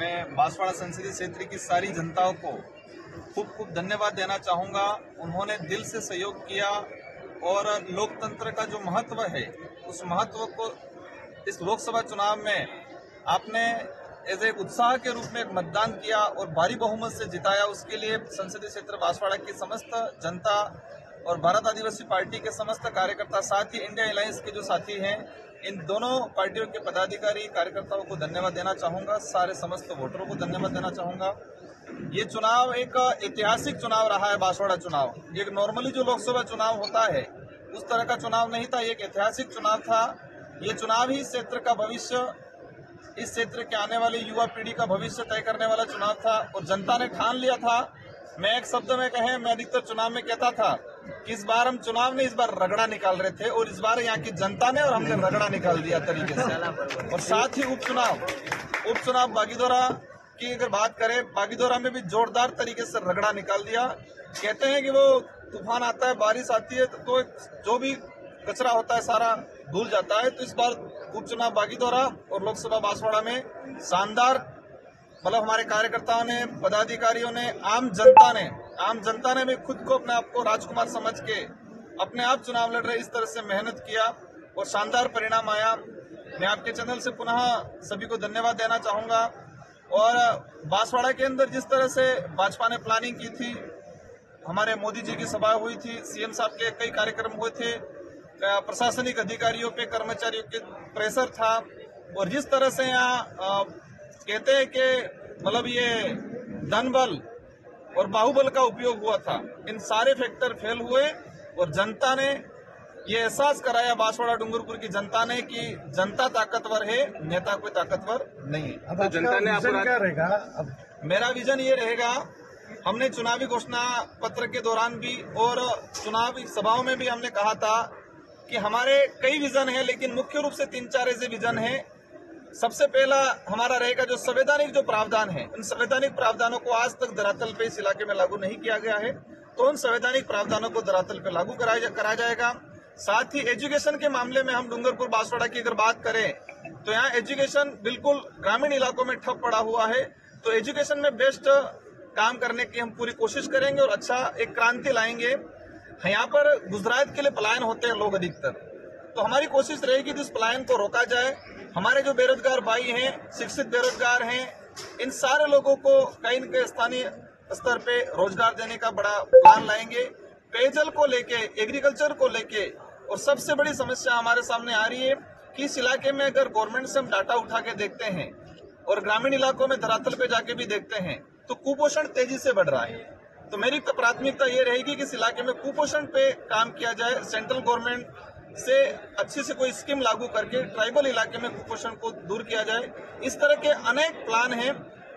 मैं बांसवाड़ा संसदीय क्षेत्र की सारी जनताओं को खूब खूब धन्यवाद देना चाहूँगा। उन्होंने दिल से सहयोग किया और लोकतंत्र का जो महत्व है उस महत्व को इस लोकसभा चुनाव में आपने एज एक उत्साह के रूप में एक मतदान किया और भारी बहुमत से जिताया। उसके लिए संसदीय क्षेत्र बांसवाड़ा की समस्त जनता और भारत आदिवासी पार्टी के समस्त कार्यकर्ता, साथ ही इंडिया अलायंस के जो साथी हैं, इन दोनों पार्टियों के पदाधिकारी कार्यकर्ताओं को धन्यवाद देना चाहूँगा। सारे समस्त वोटरों को धन्यवाद देना चाहूँगा। ये चुनाव एक ऐतिहासिक चुनाव रहा है। बांसवाड़ा चुनाव एक नॉर्मली जो लोकसभा चुनाव होता है उस तरह का चुनाव नहीं था, एक ऐतिहासिक चुनाव था। ये चुनाव ही इस क्षेत्र का भविष्य, इस क्षेत्र के आने वाली युवा पीढ़ी का भविष्य तय करने वाला चुनाव था और जनता ने ठान लिया था। मैं एक शब्द में कहें, मैं अधिकतर चुनाव में कहता था कि इस बार हम चुनाव में इस बार रगड़ा निकाल रहे थे और इस बार यहाँ की जनता ने और हमने रगड़ा निकाल दिया तरीके से। और साथ ही उपचुनाव बागीदोरा की अगर बात करें, बागीदोरा में भी जोरदार तरीके से रगड़ा निकाल दिया। कहते हैं कि वो तूफान आता है, बारिश आती है तो जो भी कचरा होता है सारा धुल जाता है। तो इस बार उपचुनाव बागीदोरा और लोकसभा बांसवाड़ा में शानदार, मतलब हमारे कार्यकर्ताओं ने, पदाधिकारियों ने, आम जनता ने भी खुद को अपने आप को राजकुमार समझ के अपने आप चुनाव लड़ रहे, इस तरह से मेहनत किया और शानदार परिणाम आया। मैं आपके चैनल से पुनः सभी को धन्यवाद देना चाहूँगा। और बांसवाड़ा के अंदर जिस तरह से भाजपा ने प्लानिंग की थी, हमारे मोदी जी की सभा हुई थी, सीएम साहब के कई कार्यक्रम हुए थे, प्रशासनिक अधिकारियों पे, कर्मचारियों के प्रेशर था और जिस तरह से यहाँ कहते हैं कि मतलब ये धन बल और बाहुबल का उपयोग हुआ था, इन सारे फैक्टर फेल हुए और जनता ने ये एहसास कराया, बांसवाड़ा डूंगरपुर की जनता ने, कि जनता ताकतवर है, नेता कोई ताकतवर नहीं है। अब जनता ने क्या रहेगा? अब मेरा विजन ये रहेगा, हमने चुनावी घोषणा पत्र के दौरान भी और चुनावी सभाओं में भी हमने कहा था कि हमारे कई विजन है, लेकिन मुख्य रूप से 3-4 ऐसे विजन है। सबसे पहला हमारा रहेगा जो संवैधानिक जो प्रावधान है, उन संवैधानिक प्रावधानों को आज तक धरातल पे इस इलाके में लागू नहीं किया गया है, तो उन संवैधानिक प्रावधानों को धरातल पे लागू कराया जाएगा। साथ ही एजुकेशन के मामले में हम डूंगरपुर बांसवाड़ा की अगर बात करें तो यहाँ एजुकेशन बिल्कुल ग्रामीण इलाकों में ठप पड़ा हुआ है, तो एजुकेशन में बेस्ट काम करने की हम पूरी कोशिश करेंगे और अच्छा एक क्रांति लाएंगे। यहाँ पर गुजरात के लिए पलायन होते हैं लोग अधिकतर, तो हमारी कोशिश रहेगी कि इस पलायन को रोका जाए। हमारे जो बेरोजगार भाई हैं, शिक्षित बेरोजगार हैं, इन सारे लोगों को कहीं न कहीं स्थानीय स्तर पे रोजगार देने का बड़ा प्लान लाएंगे। पेयजल को लेके, एग्रीकल्चर को लेके, और सबसे बड़ी समस्या हमारे सामने आ रही है कि इस इलाके में अगर गवर्नमेंट से हम डाटा उठा के देखते हैं और ग्रामीण इलाकों में धरातल पे जाके भी देखते हैं तो कुपोषण तेजी से बढ़ रहा है। तो मेरी प्राथमिकता ये रहेगी कि इस इलाके में कुपोषण पे काम किया जाए, सेंट्रल गवर्नमेंट से अच्छी से कोई स्कीम लागू करके ट्राइबल इलाके में कुपोषण को दूर किया जाए। इस तरह के अनेक प्लान हैं।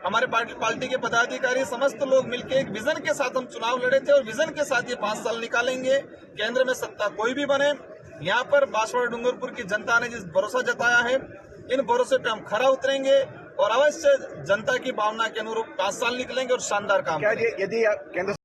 हमारे पार्टी के पदाधिकारी समस्त लोग मिलकर एक विजन के साथ हम चुनाव लड़े थे और विजन के साथ ये 5 साल निकालेंगे। केंद्र में सत्ता कोई भी बने, यहाँ पर बांसवाड़ा डूंगरपुर की जनता ने जिस भरोसा जताया है, इन भरोसे पे हम खरा उतरेंगे और अवश्य जनता की भावना के अनुरूप 5 साल निकलेंगे और शानदार काम करेंगे। यदि केंद्र